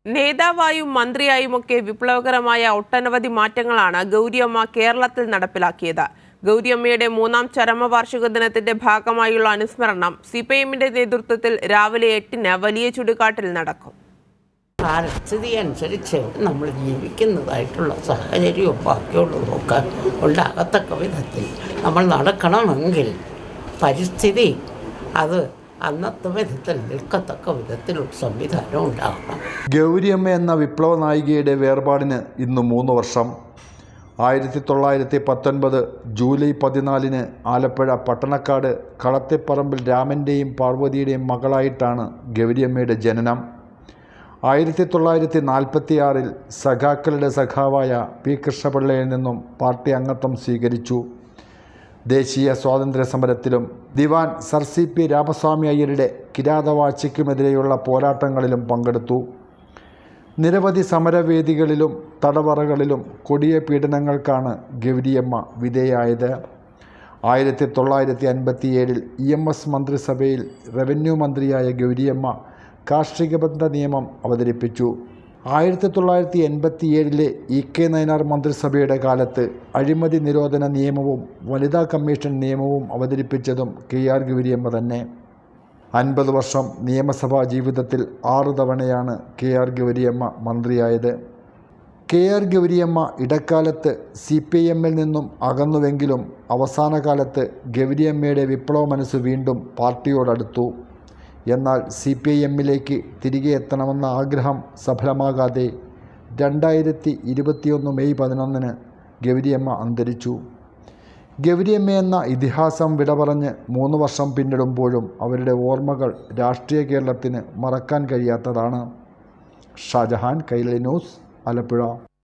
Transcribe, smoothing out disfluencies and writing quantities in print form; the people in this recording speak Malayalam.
നേതാവായും മന്ത്രിയായുമൊക്കെ വിപ്ലവകരമായ ഒട്ടനവധി മാറ്റങ്ങളാണ് ഗൗരിയമ്മ കേരളത്തിൽ നടപ്പിലാക്കിയത്. ഗൗരിയമ്മയുടെ 3ാം ചരമവാർഷിക ദിനത്തിന്റെ ഭാഗമായുള്ള അനുസ്മരണം CPIMന്റെ നേതൃത്വത്തിൽ രാവിലെ 8-ന് വലിയ ചുടുകാട്ടിൽ നടക്കും. പരിസ്ഥിതി അനുസരിച്ച് നമ്മൾ ജീവിക്കുന്നതായിട്ടുള്ള സാഹചര്യവും ബാക്കിയുള്ളതൊക്കെ ഉണ്ടാകത്തക്ക വിധത്തിൽ നമ്മൾ നടക്കണമെങ്കിൽ പരിസ്ഥിതി അത് അന്നത്തെ വിധത്തിൽ നിൽക്കത്തക്ക വിധത്തിലുള്ള സംവിധാനം ഉണ്ടാകണം. ഗൗരിയമ്മ എന്ന വിപ്ലവ നായികയുടെ വേർപാടിന് ഇന്ന് 3 വർഷം. 1919 ജൂലൈ 14-ന് ആലപ്പുഴ പട്ടണക്കാട് കളത്തിപ്പറമ്പിൽ രാമൻ്റെയും പാർവതിയുടെയും മകളായിട്ടാണ് ഗൗരിയമ്മയുടെ ജനനം. 1946-ൽ സഖാക്കളുടെ സഖാവായ P. കൃഷ്ണപിള്ളയിൽ നിന്നും പാർട്ടി അംഗത്വം സ്വീകരിച്ചു. ദേശീയ സ്വാതന്ത്ര്യ സമരത്തിലും ദിവാൻ സർ CP രാമസ്വാമി അയ്യരുടെ കിരാതവാഴ്ചയ്ക്കുമെതിരെയുള്ള പോരാട്ടങ്ങളിലും പങ്കെടുത്തു. നിരവധി സമരവേദികളിലും തടവറകളിലും കൊടിയ പീഡനങ്ങൾക്കാണ് ഗൗരിയമ്മ വിധേയായത്. 1957-ൽ EMS മന്ത്രിസഭയിൽ റവന്യൂ മന്ത്രിയായ ഗൗരിയമ്മ കാർഷിക ബന്ധ നിയമം അവതരിപ്പിച്ചു. 1987-ലെ EK നയനാർ മന്ത്രിസഭയുടെ കാലത്ത് അഴിമതി നിരോധന നിയമവും വനിതാ കമ്മീഷൻ നിയമവും അവതരിപ്പിച്ചതും KR ഗൗരിയമ്മ തന്നെ. 50 വർഷം നിയമസഭാ ജീവിതത്തിൽ 6 തവണയാണ് KR ഗൗരിയമ്മ മന്ത്രിയായത്. KR ഗൗരിയമ്മ ഇടക്കാലത്ത് CPIMൽ നിന്നും അകന്നുവെങ്കിലും അവസാന കാലത്ത് ഗൗരിയമ്മയുടെ വിപ്ലവ മനസ്സ് വീണ്ടും പാർട്ടിയോടടുത്തു. എന്നാൽ CPIMലേക്ക് തിരികെ എത്തണമെന്ന ആഗ്രഹം സഫലമാകാതെ 2021 മെയ് 11-ന് ഗൗരിയമ്മ അന്തരിച്ചു. ഗൗരിയമ്മ എന്ന ഇതിഹാസം വിട പറഞ്ഞ് 3 വർഷം പിന്നിടുമ്പോഴും അവരുടെ ഓർമ്മകൾ രാഷ്ട്രീയ കേരളത്തിന് മറക്കാൻ കഴിയാത്തതാണ്. ഷാജഹാൻ, കൈരളി ന്യൂസ്, ആലപ്പുഴ.